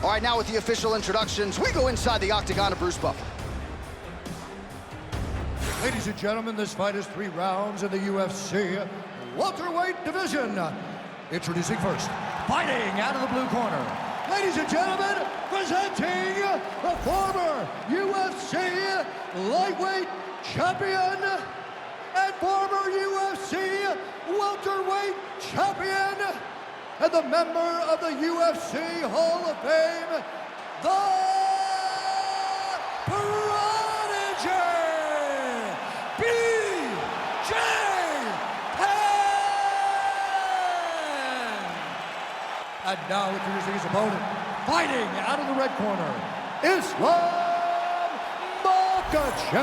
All right, now with the official introductions, we go inside the octagon of Bruce Buffer. Ladies and gentlemen, this fight is 3 rounds in the UFC welterweight division. Introducing first, fighting out of the blue corner. Ladies and gentlemen, presenting the former UFC lightweight champion and former UFC welterweight champion and the member of the UFC Hall of Fame, the Prodigy, BJ Penn! And now introducing his opponent, fighting out of the red corner, Islam Makhachev!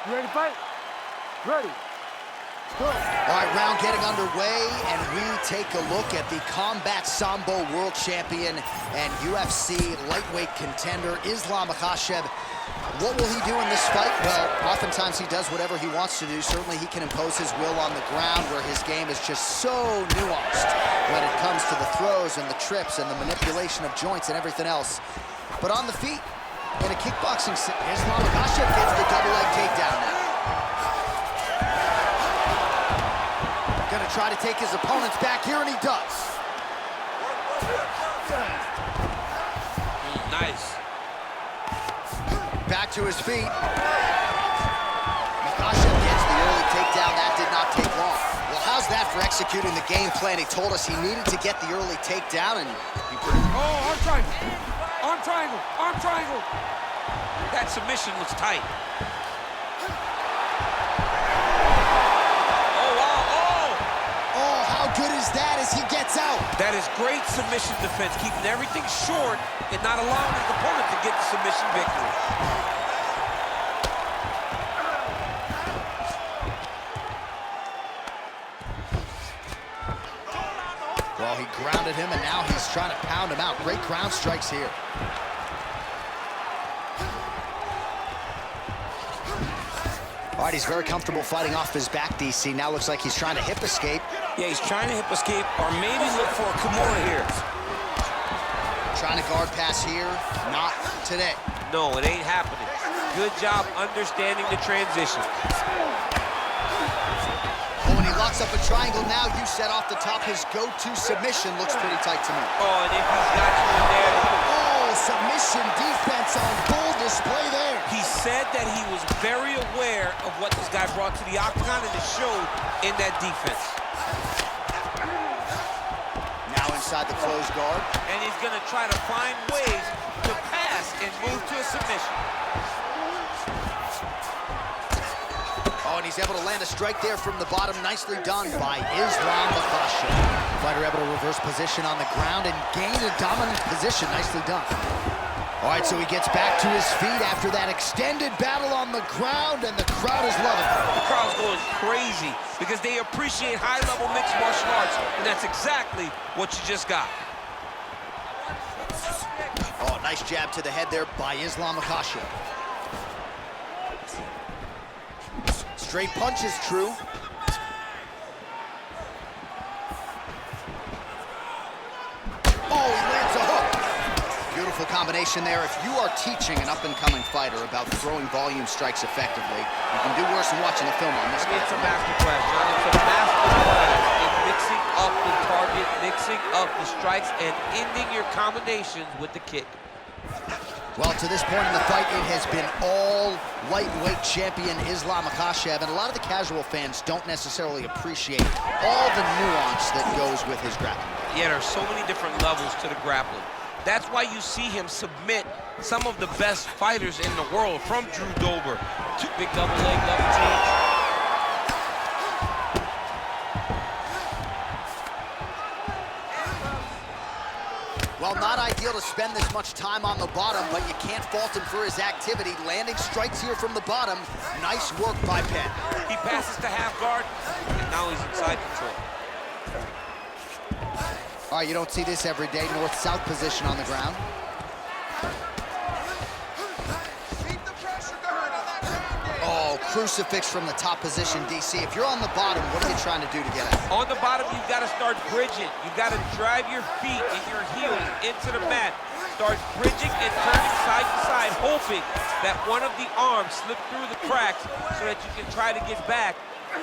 You ready to fight? Ready. All right, round getting underway, and we take a look at the Combat Sambo World Champion and UFC lightweight contender, Islam Makhachev. What will he do in this fight? Well, oftentimes he does whatever he wants to do. Certainly he can impose his will on the ground, where his game is just so nuanced when it comes to the throws and the trips and the manipulation of joints and everything else. But on the feet, in a kickboxing, Islam Makhachev gets the double leg takedown now. Gonna try to take his opponents back here, and he does. Nice. Back to his feet. Makhachev gets the early takedown. That did not take long. Well, how's that for executing the game plan? He told us he needed to get the early takedown, and he Oh, arm triangle. Arm triangle. Arm triangle. That submission looks tight. good is that as he gets out? That is great submission defense, keeping everything short and not allowing his opponent to get the submission victory. Well, he grounded him, and now he's trying to pound him out. Great ground strikes here. All right, he's very comfortable fighting off his back, DC. Now looks like he's trying to hip escape. Yeah, he's trying to hip escape or maybe look for a Kimura here. Trying to guard pass here. Not today. No, it ain't happening. Good job understanding the transition. Oh, and he locks up a triangle now. You set off the top. His go-to submission looks pretty tight to me. Oh, and if he's got you in there... Oh, submission defense on full display there. He said that he was very aware of what this guy brought to the octagon, and it showed in that defense. Now inside the closed guard. And he's going to try to find ways to pass and move to a submission. Oh, and he's able to land a strike there from the bottom. Nicely done by Islam Makhachev. Fighter able to reverse position on the ground and gain a dominant position. Nicely done. All right, so he gets back to his feet after that extended battle on the ground, and the crowd is loving it. The crowd's going crazy because they appreciate high-level mixed martial arts, and that's exactly what you just got. Oh, nice jab to the head there by Islam Makhachev. Straight punch is true. Oh, he lands a hook. Beautiful combination there. If you are teaching an up-and-coming fighter about throwing volume strikes effectively, you can do worse than watching the film on this guy. It's a masterclass, John. It's a masterclass in mixing up the target, mixing up the strikes, and ending your combinations with the kick. Well, to this point in the fight, it has been all lightweight champion Islam Makhachev, and a lot of the casual fans don't necessarily appreciate all the nuance that goes with his grappling. Yeah, there are so many different levels to the grappling. That's why you see him submit some of the best fighters in the world, from Drew Dober to big double leg, double team. Well, not ideal to spend this much time on the bottom, but you can't fault him for his activity. Landing strikes here from the bottom. Nice work by Penn. He passes to half guard, and now he's inside control. All right, you don't see this every day. North-south position on the ground. Oh, crucifix from the top position, DC. If you're on the bottom, what are you trying to do to get out? On the bottom, you've got to start bridging. You've got to drive your feet and your heels into the mat. Start bridging and turning side to side, hoping that one of the arms slip through the cracks so that you can try to get back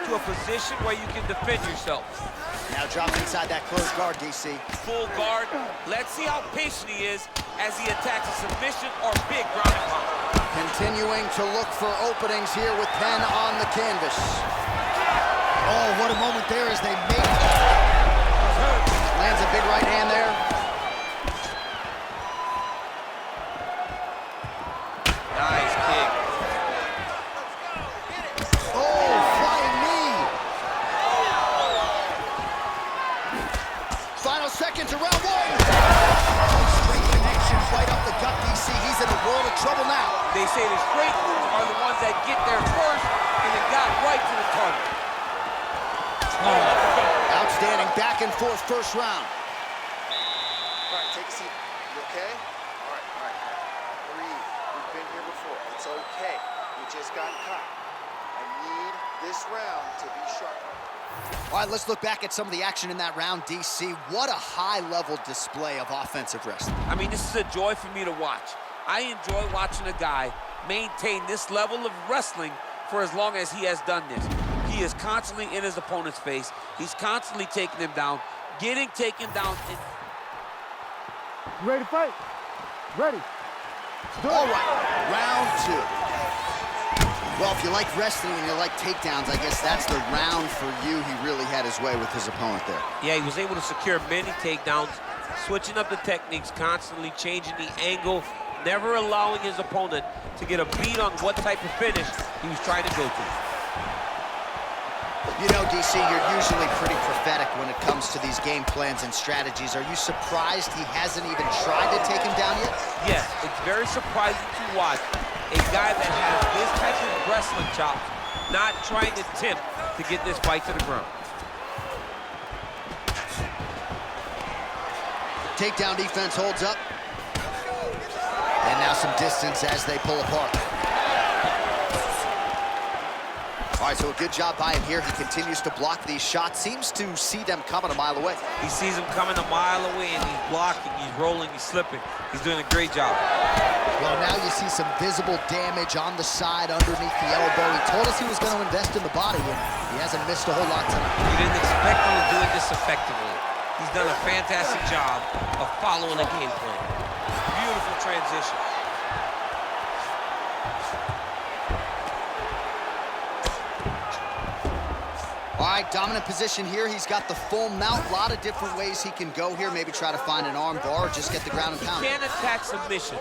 to a position where you can defend yourself. Now drop inside that closed guard, DC. Full guard. Let's see how patient he is as he attacks a submission or big ground and pound. Continuing to look for openings here with Penn on the canvas. Oh, what a moment there as they make it. Lands a big right hand there. Nice kick. Oh, flying knee. Final seconds of round one. Straight connection right up the gut, DC. He's in a world of trouble now. They say the straight moves are the ones that get there first, and it got right to the target. Outstanding back and forth first round. All right, take a seat. You okay? All right. Breathe. We've been here before. It's okay. We just got caught. I need this round to be sharp. All right, let's look back at some of the action in that round, DC. What a high-level display of offensive wrestling. I mean, this is a joy for me to watch. I enjoy watching a guy maintain this level of wrestling for as long as he has done this. He is constantly in his opponent's face. He's constantly taking him down, getting taken down. You ready to fight? Ready. All right, round two. Well, if you like wrestling and you like takedowns, I guess that's the round for you. He really had his way with his opponent there. Yeah, he was able to secure many takedowns, switching up the techniques, constantly changing the angle, never allowing his opponent to get a beat on what type of finish he was trying to go to. You know, DC, you're usually pretty prophetic when it comes to these game plans and strategies. Are you surprised he hasn't even tried to take him down yet? Yes, it's very surprising to watch a guy that has this type of wrestling chops not trying to attempt to get this fight to the ground. Takedown defense holds up. And now some distance as they pull apart. All right, so a good job by him here. He continues to block these shots. Seems to see them coming a mile away. He sees them coming a mile away, and he's blocking, he's rolling, he's slipping. He's doing a great job. Well, now you see some visible damage on the side underneath the elbow. He told us he was going to invest in the body, and he hasn't missed a whole lot tonight. We didn't expect him to do this effectively. He's done a fantastic job of following the game plan. Beautiful transition. All right, dominant position here. He's got the full mount. A lot of different ways he can go here. Maybe try to find an arm bar or just get the ground and pound. He can attack submission,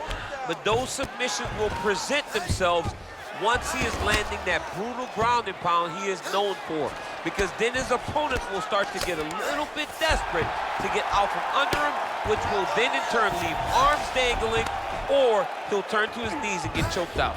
but those submissions will present themselves once he is landing that brutal ground and pound he is known for, because then his opponent will start to get a little bit desperate to get out from under him, which will then in turn leave arms dangling, or he'll turn to his knees and get choked out.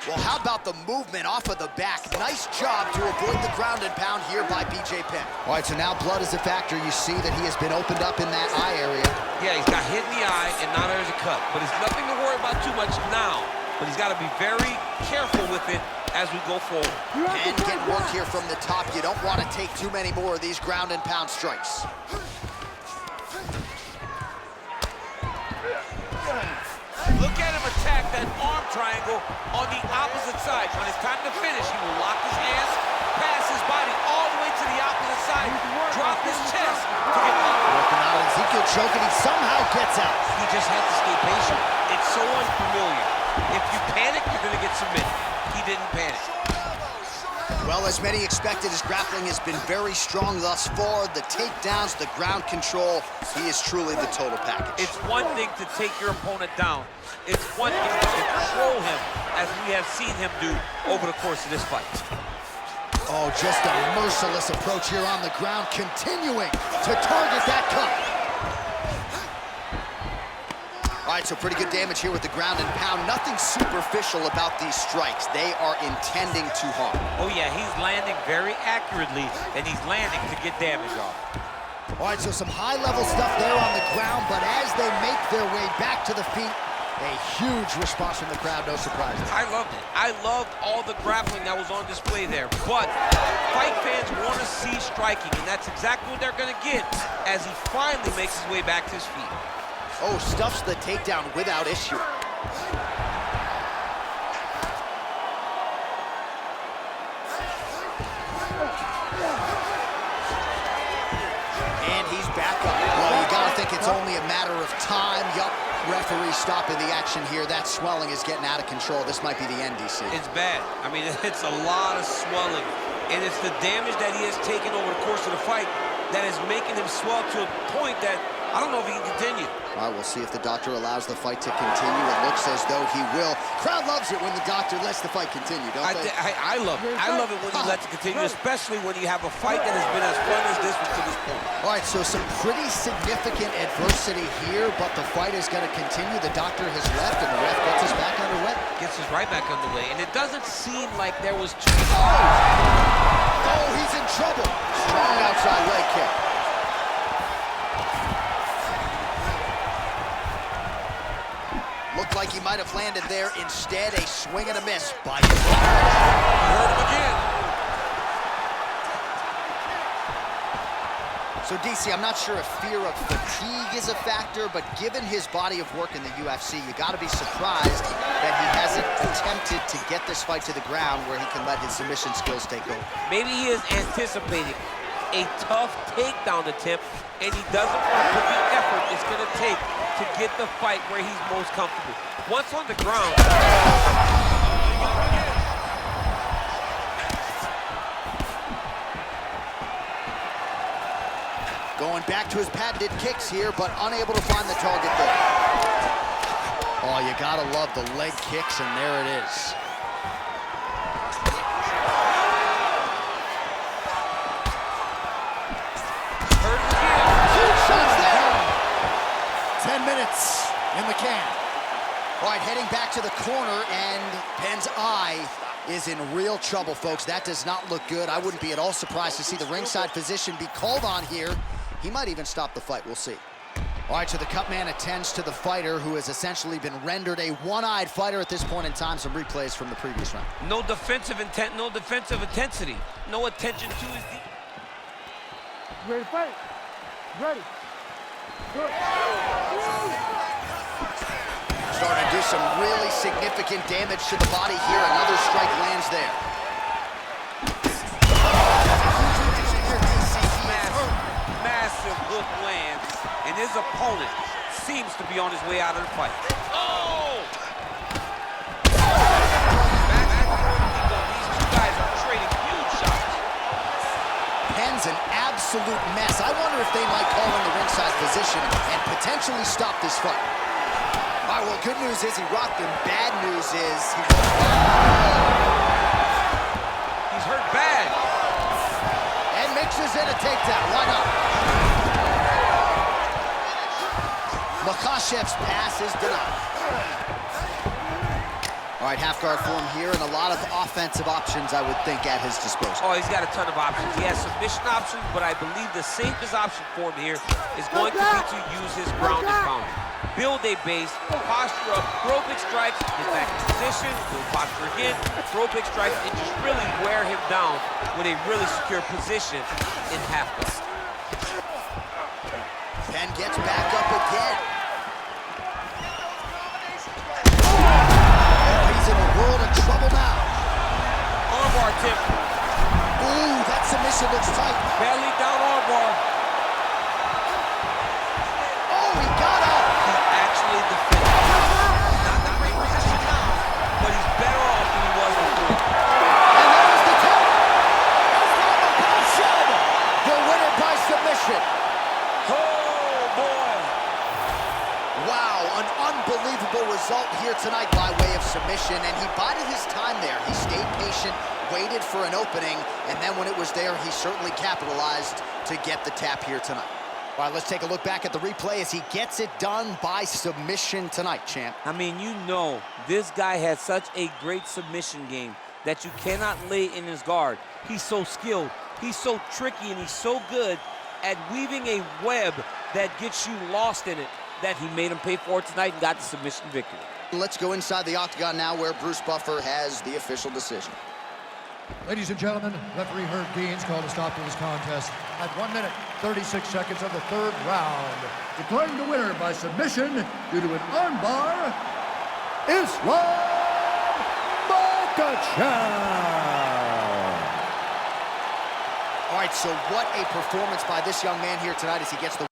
Well, how about the movement off of the back? Nice job to avoid the ground and pound here by BJ Penn. All right, so now blood is a factor. You see that he has been opened up in that eye area. Yeah, he's got hit in the eye, and now there's a cut. But it's nothing to worry about too much now. But he's got to be very careful with it as we go forward. And getting work here from the top. You don't want to take too many more of these ground and pound strikes. Look at him attack that arm triangle on the opposite side. When it's time to finish, he will lock his hands, pass his body all the way to the opposite side, drop his chest to get out. Working out Ezekiel choking, he somehow gets out. He just had to stay patient. It's so unfamiliar. If you panic, you're going to get submitted. He didn't panic. Well, as many expected, his grappling has been very strong thus far. The takedowns, the ground control, he is truly the total package. It's one thing to take your opponent down. It's one thing to control him, as we have seen him do over the course of this fight. Oh, just a merciless approach here on the ground, continuing to target that cut. All right, so pretty good damage here with the ground and pound. Nothing superficial about these strikes. They are intending to harm. Oh, yeah, he's landing very accurately, and he's landing to get damage off. All right, so some high-level stuff there on the ground, but as they make their way back to the feet, A huge response from the crowd, no surprises. I loved it. I loved all the grappling that was on display there. But fight fans want to see striking, and that's exactly what they're going to get as he finally makes his way back to his feet. Oh, stuffs the takedown without issue. And he's back up. Well, you gotta think it's only a matter of time. Yup, referee stopping the action here. That swelling is getting out of control. This might be the end, DC. It's bad. I mean, it's a lot of swelling. And it's the damage that he has taken over the course of the fight that is making him swell to a point that I don't know if he can continue. All right, we'll see if the doctor allows the fight to continue. It looks as though he will. Crowd loves it when the doctor lets the fight continue, don't they? I love it. I love it when he lets it continue, especially when you have a fight that has been as fun as this one to this point. All right, so some pretty significant adversity here, but the fight is going to continue. The doctor has left, and the ref gets us back underway. Gets us right back underway, and it doesn't seem like there was too... Oh, he's in trouble. Strong outside leg kick. Looked like he might have landed there. Instead, a swing and a miss by his Heard him again. So, DC, I'm not sure if fear of fatigue is a factor, but given his body of work in the UFC, you got to be surprised that he hasn't attempted to get this fight to the ground where he can let his submission skills take over. Maybe he is anticipating a tough takedown attempt, and he doesn't want to put the effort it's going to take to get the fight where he's most comfortable. Once on the ground... Going back to his patented kicks here, but unable to find the target there. Oh, you gotta love the leg kicks, and there it is. Huge shots there. 10 minutes in the can. All right, heading back to the corner, and Penn's eye is in real trouble, folks. That does not look good. I wouldn't be at all surprised to see the ringside physician be called on here. He might even stop the fight. We'll see. All right, so the cut man attends to the fighter who has essentially been rendered a one-eyed fighter at this point in time. Some replays from the previous round. No defensive intent, no defensive intensity. No attention to his... Ready to fight? Ready. Good. Starting to do some really significant damage to the body here. Another strike lands there. Massive hook lands, and his opponent seems to be on his way out of the fight. Oh! These two guys are trading huge shots. Penn's an absolute mess. I wonder if they might call in the ringside position and potentially stop this fight. All right, well, good news is he rocked him. Bad news is he's hurt bad. And mixes in a takedown. Why not? Makhachev's pass is denied. All right, half guard form here, and a lot of offensive options, I would think, at his disposal. Oh, he's got a ton of options. He has submission options, but I believe the safest option for him here is going to be to use his ground and pound. Build a base, posture up, throw big strikes, get back in position, build posture again, throw big strikes, and just really wear him down with a really secure position in half guard. Penn gets back up again. He's in a world of trouble now. Armbar attempt. Ooh, that submission looks tight. Belly down armbar. Oh, he got up. He actually defended. He's not in a great position now, but he's better off than he was before. And there's the tap. Makhachev, the winner by submission. Oh, boy. Wow, an unbelievable result here tonight by way of submission, and he bided his time there. He stayed patient, waited for an opening, and then when it was there, he certainly capitalized to get the tap here tonight. All right, let's take a look back at the replay as he gets it done by submission tonight, champ. I mean, you know, this guy has such a great submission game that you cannot lay in his guard. He's so skilled, he's so tricky, and he's so good at weaving a web that gets you lost in it. that he made him pay for it tonight and got the submission victory. Let's go inside the octagon now where Bruce Buffer has the official decision. Ladies and gentlemen, referee Herb Deans called a stop to this contest at 1 minute, 36 seconds of the third round. Declaring the winner by submission due to an armbar, Islam Makhachev. All right, so what a performance by this young man here tonight as he gets the